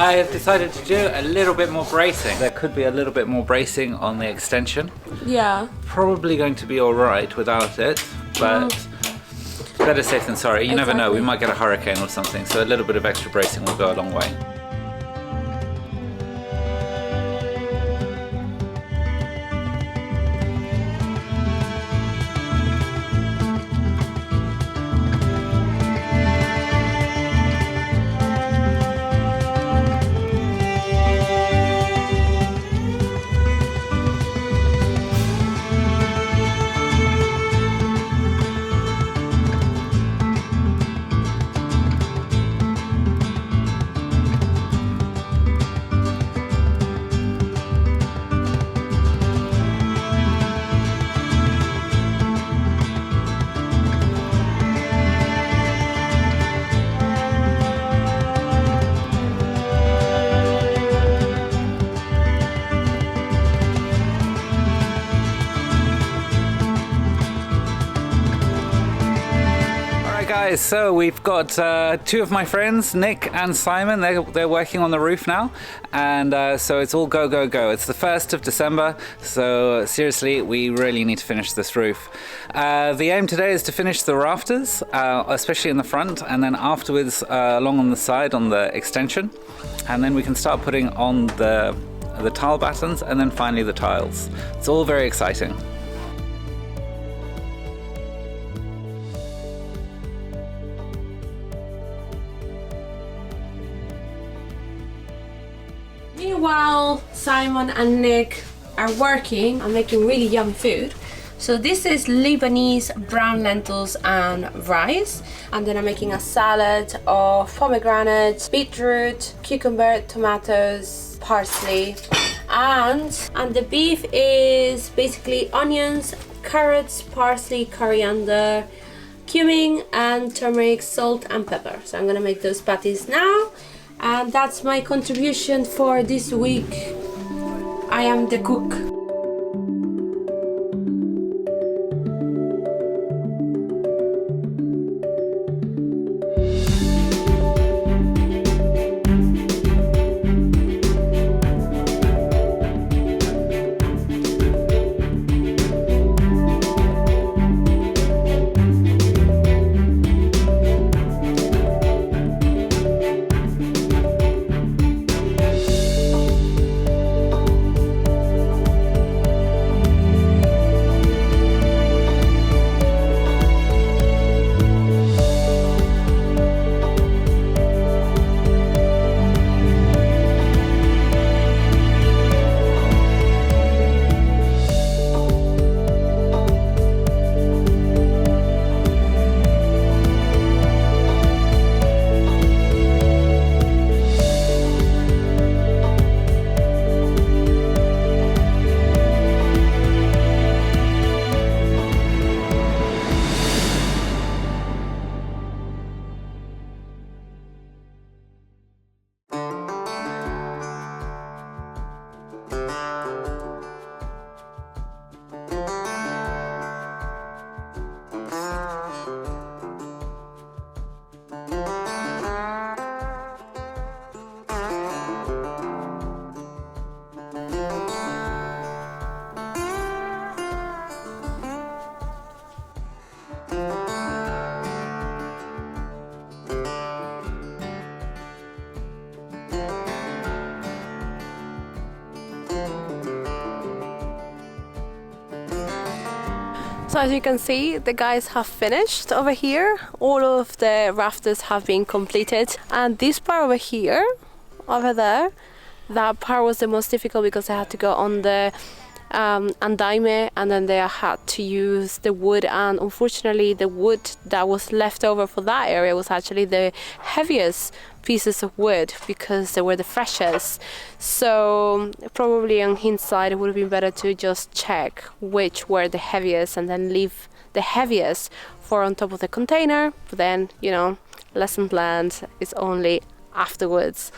I have decided to do a little bit more bracing. There could be a little bit more bracing on the extension. Yeah. Probably going to be alright without it, but better safe than sorry. You never know, we might get a hurricane or something, so a little bit of extra bracing will go a long way. Guys, so we've got two of my friends, Nick and Simon. They're working on the roof now, and so it's all go, go, go. It's the 1st of December, so seriously, we really need to finish this roof. The aim today is to finish the rafters, especially in the front, and then afterwards along on the side on the extension, and then we can start putting on the tile battens, and then finally the tiles. It's all very exciting. Meanwhile, Simon and Nick are working on making really yummy food. So this is Lebanese brown lentils and rice. And then I'm making a salad of pomegranate, beetroot, cucumber, tomatoes, parsley. And the beef is basically onions, carrots, parsley, coriander, cumin, and turmeric, salt and pepper. So I'm gonna make those patties now. And that's my contribution for this week. I am the cook. So as you can see, the guys have finished over here. All of the rafters have been completed, and this part over here, over there, that part was the most difficult because I had to go on the andaime, and then they had to use the wood, and unfortunately the wood that was left over for that area was actually the heaviest pieces of wood because they were the freshest. So probably on hindsight it would have been better to just check which were the heaviest and then leave the heaviest for on top of the container, but then, you know, lesson planned is only afterwards.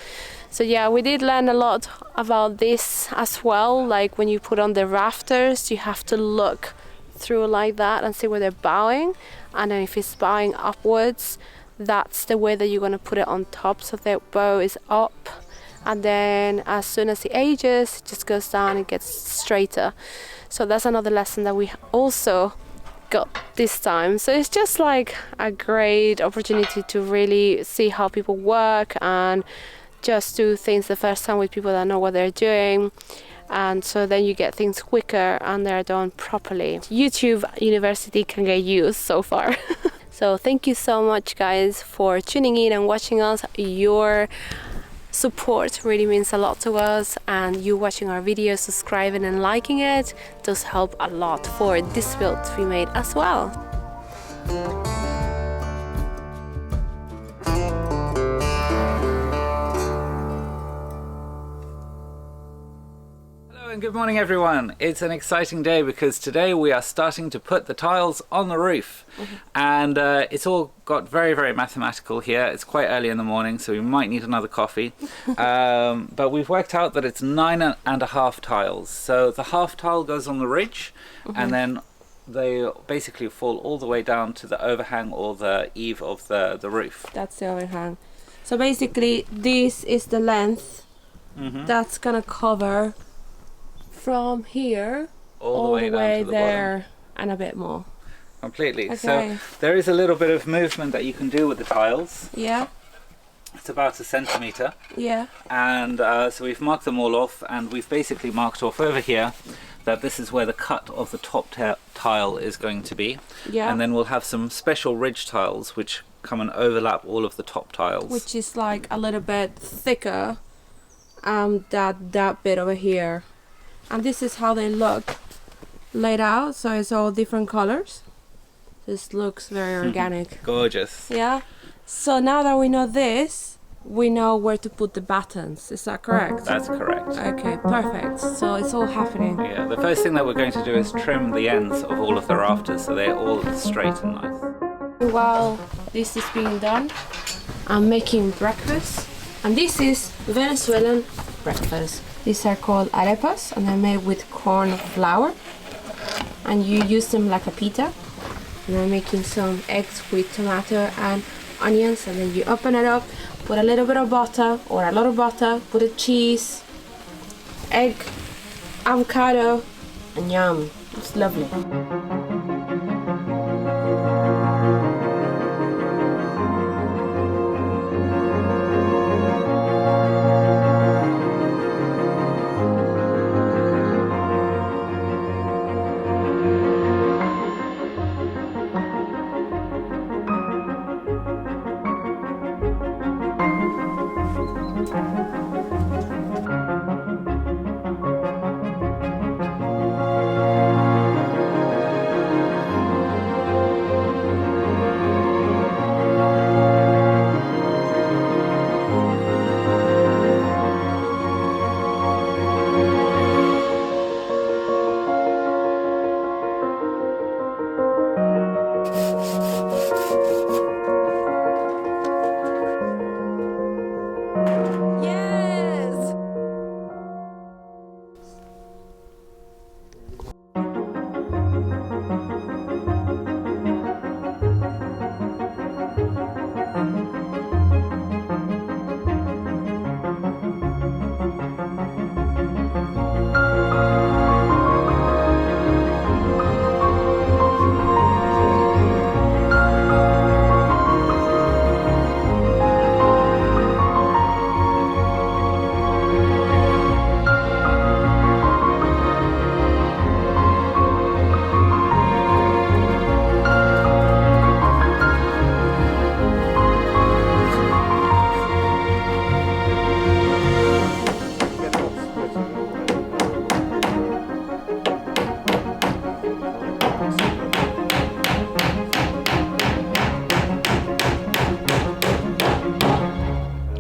So yeah, we did learn a lot about this as well. Like when you put on the rafters, you have to look through like that and see where they're bowing, and then if it's bowing upwards, that's the way that you're going to put it on top, so the bow is up and then as soon as it ages, it just goes down and gets straighter. So that's another lesson that we also got this time. So it's just like a great opportunity to really see how people work and just do things the first time with people that know what they're doing. And so then you get things quicker and they're done properly. YouTube University can get used so far. So thank you so much, guys, for tuning in and watching us. Your support really means a lot to us, and you watching our videos, subscribing and liking it does help a lot for this build to be made as well. And good morning, everyone. It's an exciting day because today we are starting to put the tiles on the roof. And it's all got very, very mathematical here. It's quite early in the morning, so we might need another coffee. But we've worked out that it's 9.5 tiles. So the half tile goes on the ridge, and then they basically fall all the way down to the overhang or the eave of the roof. That's the overhang. So basically this is the length that's gonna cover from here all the way down to the there bottom. And a bit more. Completely. Okay. So there is a little bit of movement that you can do with the tiles. Yeah. It's about 1 centimetre. Yeah. And so we've marked them all off, and we've basically marked off over here that this is where the cut of the top tile is going to be. Yeah. And then we'll have some special ridge tiles which come and overlap all of the top tiles. Which is like a little bit thicker that bit over here. And this is how they look laid out, so it's all different colors. This looks very organic. Gorgeous. Yeah. So now that we know this, we know where to put the buttons. Is that correct? That's correct. Okay, perfect. So it's all happening. Yeah, the first thing that we're going to do is trim the ends of all of the rafters so they're all straight and nice. While this is being done, I'm making breakfast. And this is Venezuelan breakfast. These are called arepas, and they're made with corn flour. And you use them like a pita. And I'm making some eggs with tomato and onions, and then you open it up, put a little bit of butter or a lot of butter, put a cheese, egg, avocado, and yum. It's lovely.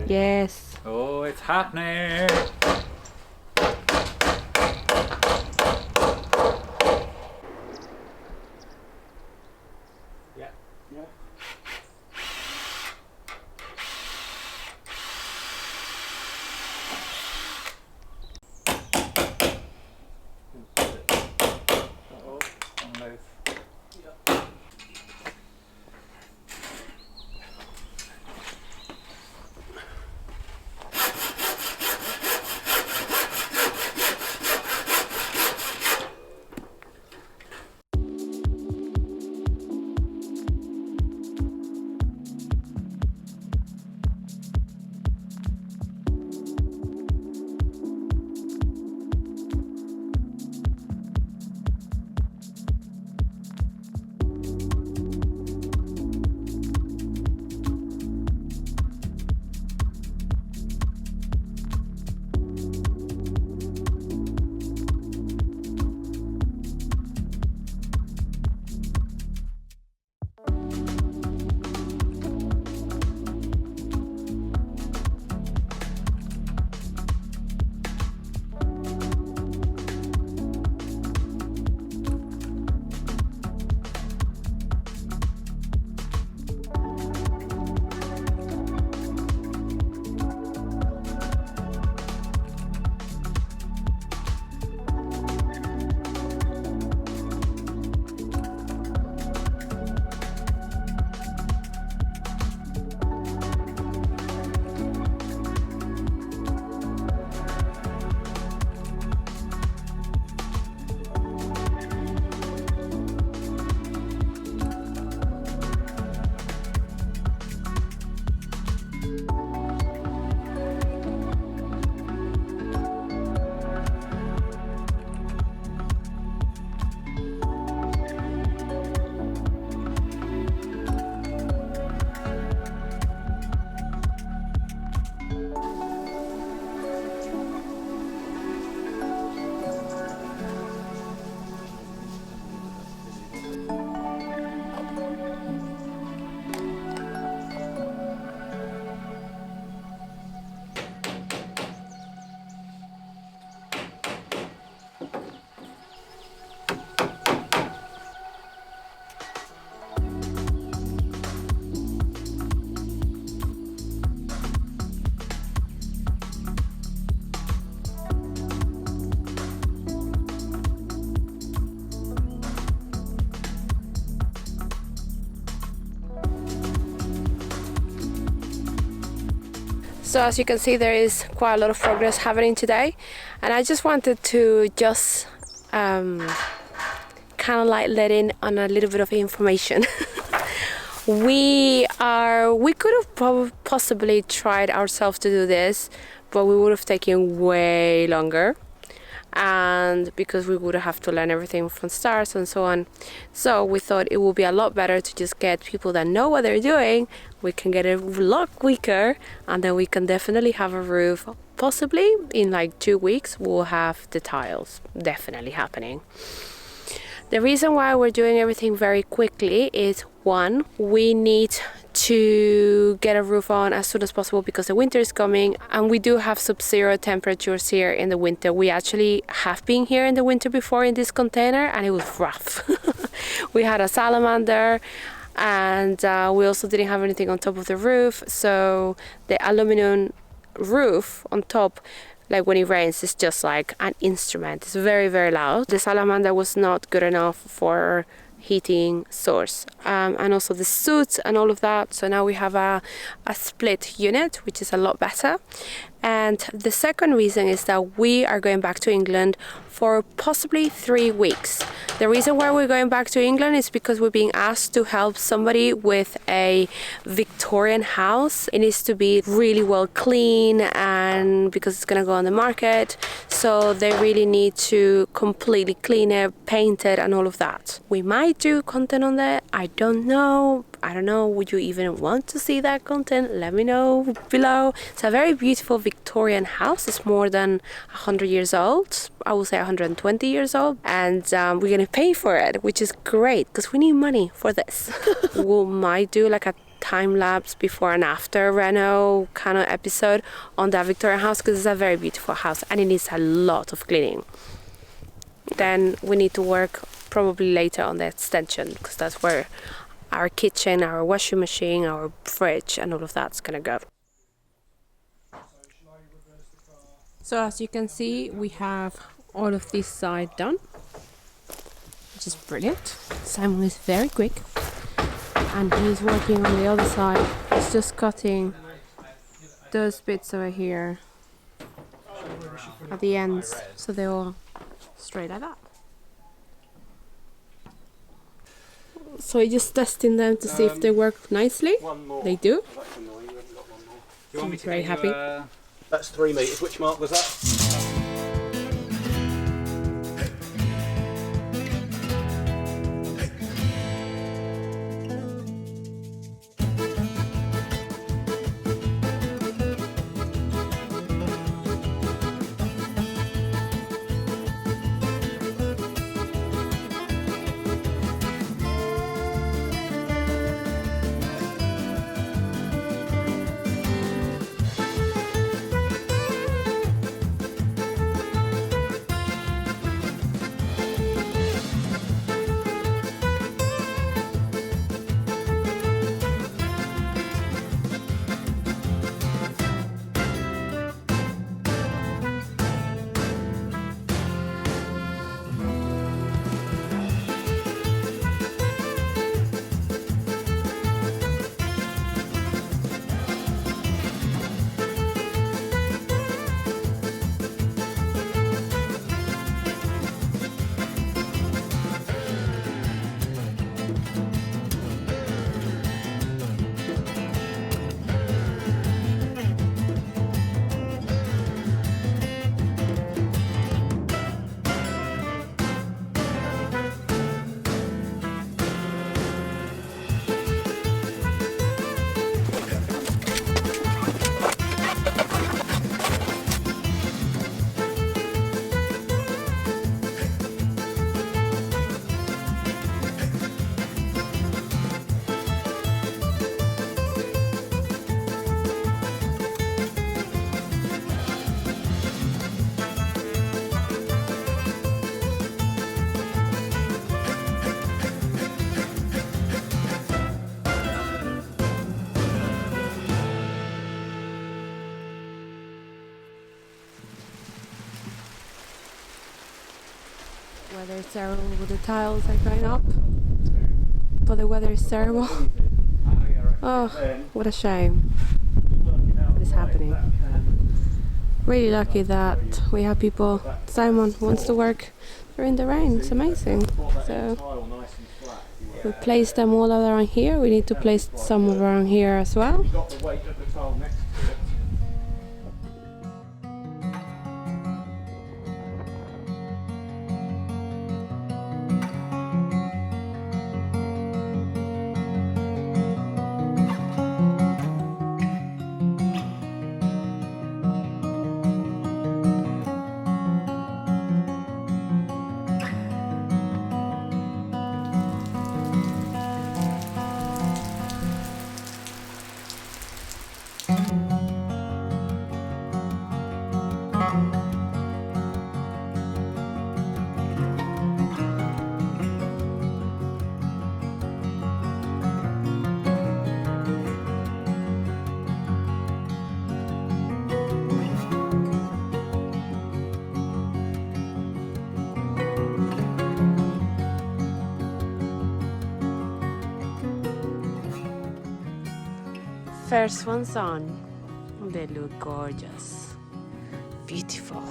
Yes. Oh, it's happening. Yeah. Yeah. So as you can see, there is quite a lot of progress happening today, and I just wanted to just kind of like let in on a little bit of information. We could have possibly tried ourselves to do this, but we would have taken way longer, and because we would have to learn everything from start and so on. So we thought it would be a lot better to just get people that know what they're doing. We can get it a lot quicker, and then we can definitely have a roof. Possibly in like 2 weeks we'll have the tiles definitely happening. The reason why we're doing everything very quickly is, one, we need to get a roof on as soon as possible because the winter is coming, and we do have sub-zero temperatures here in the winter. We actually have been here in the winter before in this container, and it was rough. We had a salamander, and we also didn't have anything on top of the roof, so the aluminum roof on top, like when it rains, it's just like an instrument. It's very, very loud. The salamander was not good enough for heating source, and also the suits and all of that. So now we have a split unit, which is a lot better. And the second reason is that we are going back to England for possibly 3 weeks. The reason why we're going back to England is because we're being asked to help somebody with a Victorian house. It needs to be really well clean, and because it's going to go on the market, so they really need to completely clean it, paint it, and all of that. We might do content on that. I don't know. Would you even want to see that content? Let me know below. It's a very beautiful Victorian house. It's more than 100 years old. I would say 120 years old. And we're going to pay for it, which is great because we need money for this. We might do like a time-lapse before and after reno kind of episode on that Victorian house because it's a very beautiful house and it needs a lot of cleaning. Then we need to work probably later on the extension because that's where our kitchen, our washing machine, our fridge, and all of that's gonna go. So as you can see, we have all of this side done, which is brilliant. Simon is very quick, and he's working on the other side. He's just cutting those bits over here at the ends, so they're all straight like that. So we're just testing them to see if they work nicely. They do. He's very happy. That's 3 metres. Which mark was that? Weather is terrible with the tiles are going up, but the weather is terrible. Oh, what a shame. But is happening. Really lucky that we have people. Simon wants to work during the rain. It's amazing. So we place them all around here. We need to place some around here as well. First one's on. They look gorgeous. Beautiful.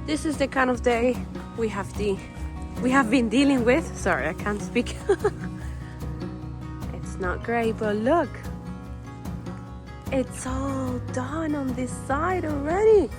This is the kind of day we have been dealing with. Sorry, I can't speak. It's not great, but look, it's all done on this side already.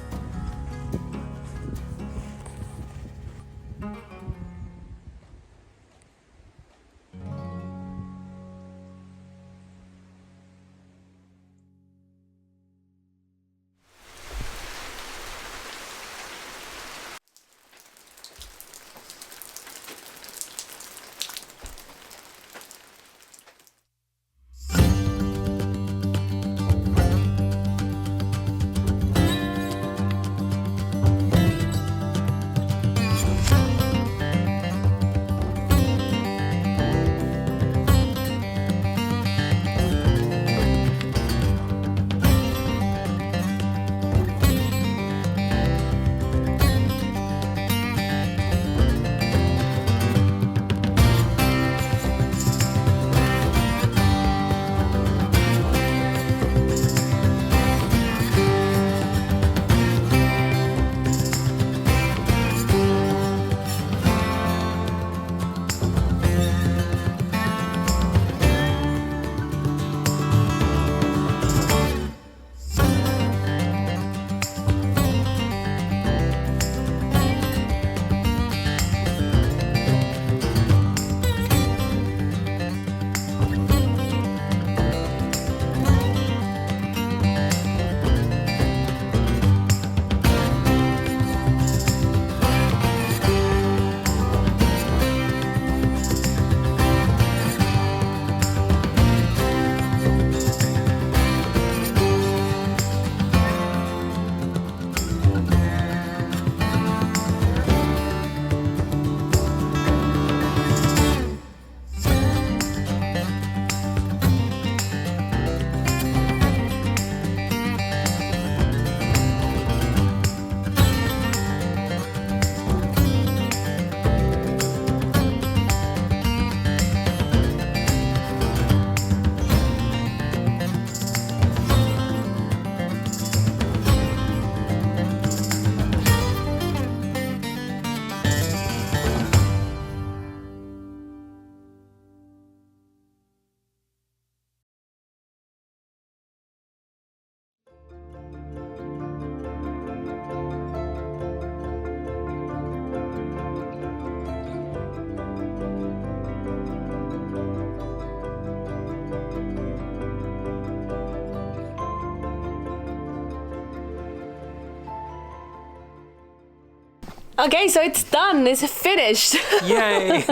Okay, so it's done. It's finished. Yay!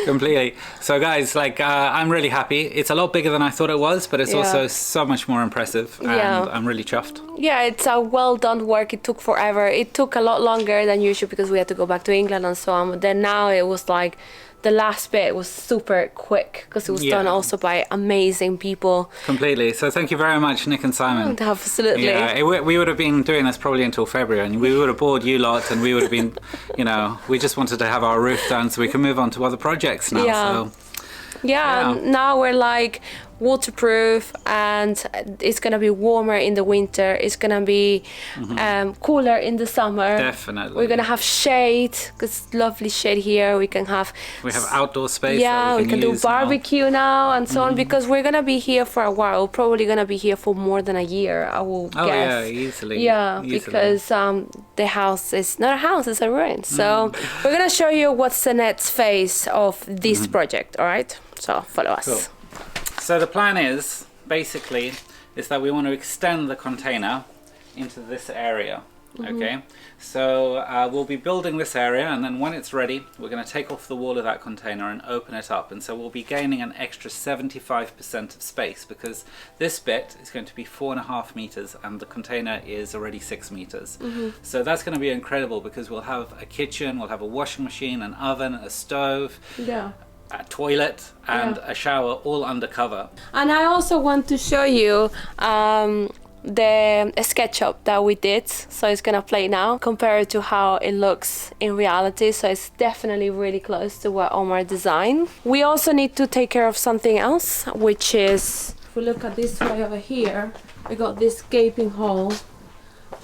Completely. So guys, like I'm really happy. It's a lot bigger than I thought it was, but it's also so much more impressive, and I'm really chuffed. Yeah, it's a well done work. It took forever. It took a lot longer than usual because we had to go back to England and so on. But then now it was like the last bit was super quick because it was done also by amazing people. Completely. So thank you very much, Nick and Simon. Absolutely. Yeah, we would have been doing this probably until February, and we would have bored you lot, and we would have been, you know, we just wanted to have our roof done so we can move on to other projects now. So. Yeah, now we're like waterproof, and it's gonna be warmer in the winter. It's gonna be cooler in the summer. Definitely. We're gonna have shade because lovely shade here. We have outdoor space. Yeah, we can do barbecue now and so on, because we're gonna be here for a while. We're probably gonna be here for more than a year, I will guess. Yeah, easily. Yeah, because the house is not a house, it's a ruin. So we're gonna show you what's the next phase of this project. All right, so follow us. Cool. So the plan is, basically, is that we want to extend the container into this area, okay? So we'll be building this area, and then when it's ready, we're going to take off the wall of that container and open it up. And so we'll be gaining an extra 75% of space, because this bit is going to be 4.5 meters, and the container is already 6 meters. So that's going to be incredible, because we'll have a kitchen, we'll have a washing machine, an oven, a stove. Yeah. A toilet and a shower all undercover. And I also want to show you the SketchUp that we did, so it's gonna play now compared to how it looks in reality. So it's definitely really close to what Omar designed. We also need to take care of something else, which is, if we look at this way over here, we got this gaping hole,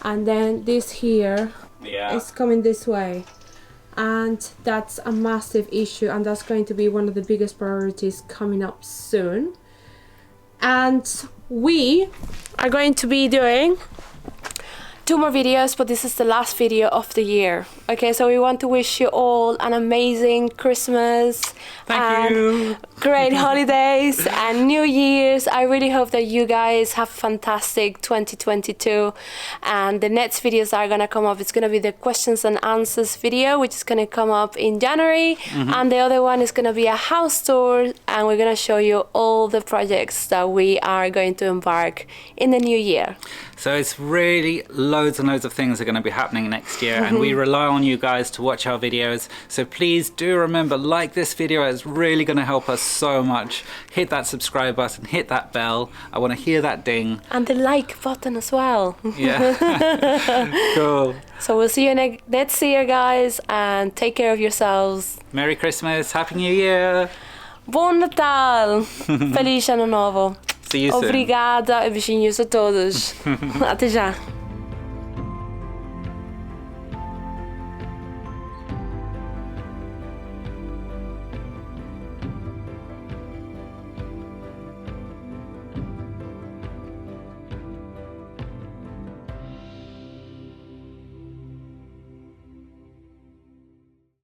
and then this here is coming this way. And that's a massive issue, and that's going to be one of the biggest priorities coming up soon. And we are going to be doing 2 more videos, but this is the last video of the year. Okay, so we want to wish you all an amazing Christmas. Thank you. Great holidays and New Year's. I really hope that you guys have fantastic 2022. And the next videos are gonna come up. It's gonna be the questions and answers video, which is gonna come up in January. And the other one is gonna be a house tour, and we're gonna show you all the projects that we are going to embark in the new year. So it's really loads and loads of things are going to be happening next year, and we rely on you guys to watch our videos. So please do remember, like this video, it's really going to help us so much. Hit that subscribe button, hit that bell. I want to hear that ding. And the like button as well. Yeah. Cool. So we'll see you next year, guys, and take care of yourselves. Merry Christmas, Happy New Year. Buon Natal. Feliz Ano Novo. See you soon. Obrigada e beijinhos a todos. Até já.